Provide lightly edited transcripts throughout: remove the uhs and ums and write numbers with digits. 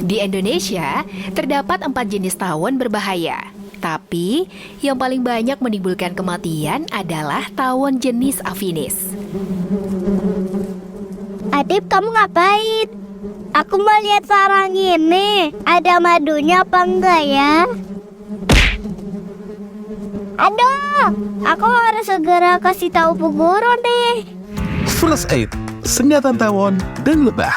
Di Indonesia, terdapat 4 jenis tawon berbahaya. Tapi, yang paling banyak menimbulkan kematian adalah tawon jenis afinis. Adip, kamu ngapain? Aku mau lihat sarang ini. Ada madunya apa enggak ya? Aduh, aku harus segera kasih tahu Bu Guru nih. First Aid, sengatan tawon dan lebah.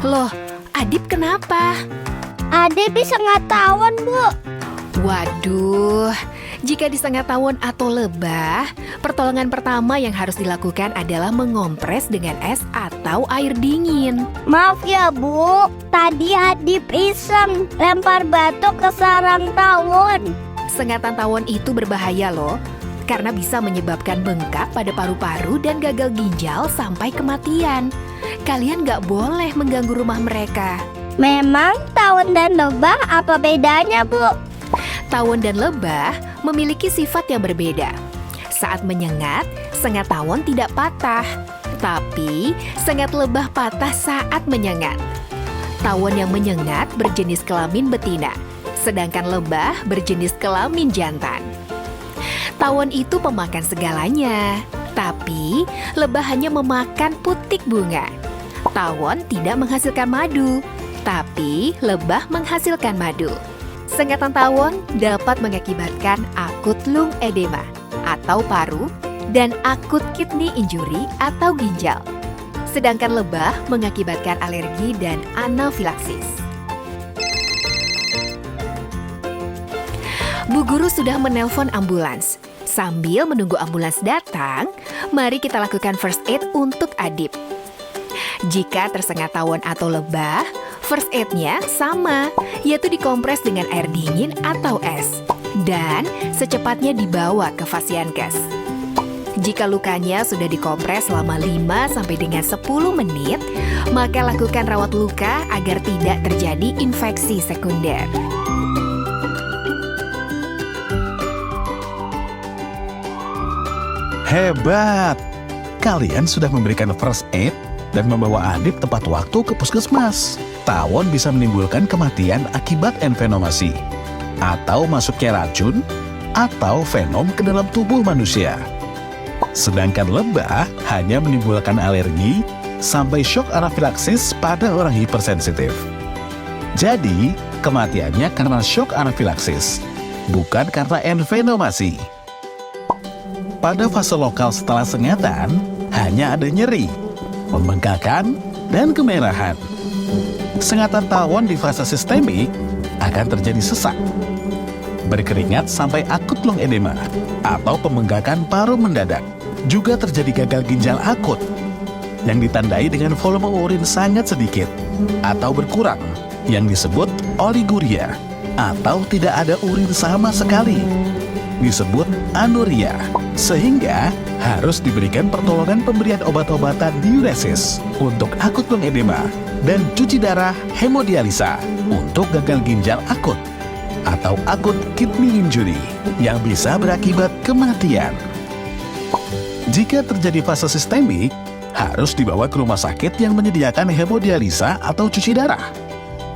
Loh, Adip kenapa? Adip disengat tawon, Bu. Waduh, jika disengat tawon atau lebah, pertolongan pertama yang harus dilakukan adalah mengompres dengan es atau air dingin. Maaf ya, Bu. Tadi Adip iseng lempar batu ke sarang tawon. Sengatan tawon itu berbahaya loh, karena bisa menyebabkan bengkak pada paru-paru dan gagal ginjal sampai kematian. Kalian nggak boleh mengganggu rumah mereka. Memang tawon dan lebah apa bedanya, Bu? Tawon dan lebah memiliki sifat yang berbeda. Saat menyengat, sengat tawon tidak patah, tapi sengat lebah patah saat menyengat. Tawon yang menyengat berjenis kelamin betina, sedangkan lebah berjenis kelamin jantan. Tawon itu pemakan segalanya, tapi lebah hanya memakan putik bunga. Tawon tidak menghasilkan madu, tapi lebah menghasilkan madu. Sengatan tawon dapat mengakibatkan akut lung edema atau paru dan akut kidney injury atau ginjal. Sedangkan lebah mengakibatkan alergi dan anafilaksis. Bu Guru sudah menelpon ambulans. Sambil menunggu ambulans datang, mari kita lakukan first aid untuk Adip. Jika tersengat tawon atau lebah, first aid-nya sama, yaitu dikompres dengan air dingin atau es, dan secepatnya dibawa ke Fasiankes. Jika lukanya sudah dikompres selama 5 sampai dengan 10 menit, maka lakukan rawat luka agar tidak terjadi infeksi sekunder. Hebat! Kalian sudah memberikan first aid dan membawa Adip tepat waktu ke puskesmas. Tawon bisa menimbulkan kematian akibat envenomasi, atau masuknya racun, atau venom ke dalam tubuh manusia. Sedangkan lebah hanya menimbulkan alergi sampai shock anafilaksis pada orang hipersensitif. Jadi, kematiannya karena shock anafilaksis, bukan karena envenomasi. Pada fase lokal setelah sengatan, hanya ada nyeri, pembengkakan, dan kemerahan. Sengatan tawon di fase sistemik akan terjadi sesak, berkeringat sampai akut lung edema, atau pembengkakan paru mendadak. Juga terjadi gagal ginjal akut, yang ditandai dengan volume urin sangat sedikit, atau berkurang, yang disebut oliguria, atau tidak ada urin sama sekali, disebut anuria. Sehingga harus diberikan pertolongan pemberian obat-obatan diuresis untuk akut lung edema dan cuci darah hemodialisa untuk gagal ginjal akut atau akut kidney injury yang bisa berakibat kematian. Jika terjadi fase sistemik, harus dibawa ke rumah sakit yang menyediakan hemodialisa atau cuci darah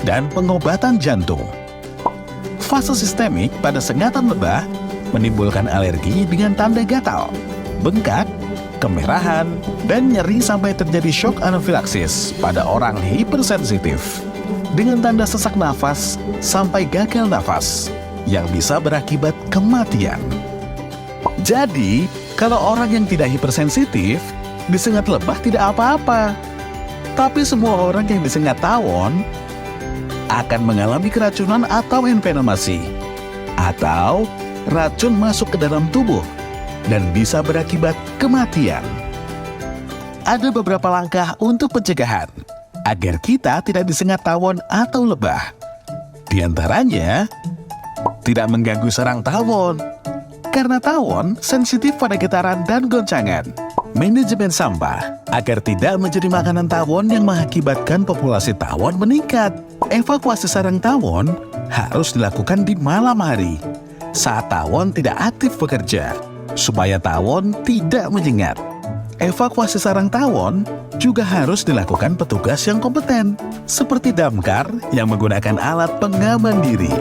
dan pengobatan jantung. Fase sistemik pada sengatan lebah menimbulkan alergi dengan tanda gatal, bengkak, kemerahan, dan nyeri sampai terjadi shock anafilaksis pada orang hipersensitif, dengan tanda sesak nafas sampai gagal nafas, yang bisa berakibat kematian. Jadi, kalau orang yang tidak hipersensitif, disengat lebah tidak apa-apa. Tapi semua orang yang disengat tawon akan mengalami keracunan atau envenomasi, atau racun masuk ke dalam tubuh dan bisa berakibat kematian. Ada beberapa langkah untuk pencegahan agar kita tidak disengat tawon atau lebah. Di antaranya, tidak mengganggu sarang tawon, karena tawon sensitif pada getaran dan goncangan. Manajemen sampah agar tidak menjadi makanan tawon yang mengakibatkan populasi tawon meningkat. Evakuasi sarang tawon harus dilakukan di malam hari saat tawon tidak aktif bekerja, supaya tawon tidak menyengat. Evakuasi sarang tawon juga harus dilakukan petugas yang kompeten, seperti damkar yang menggunakan alat pengaman diri.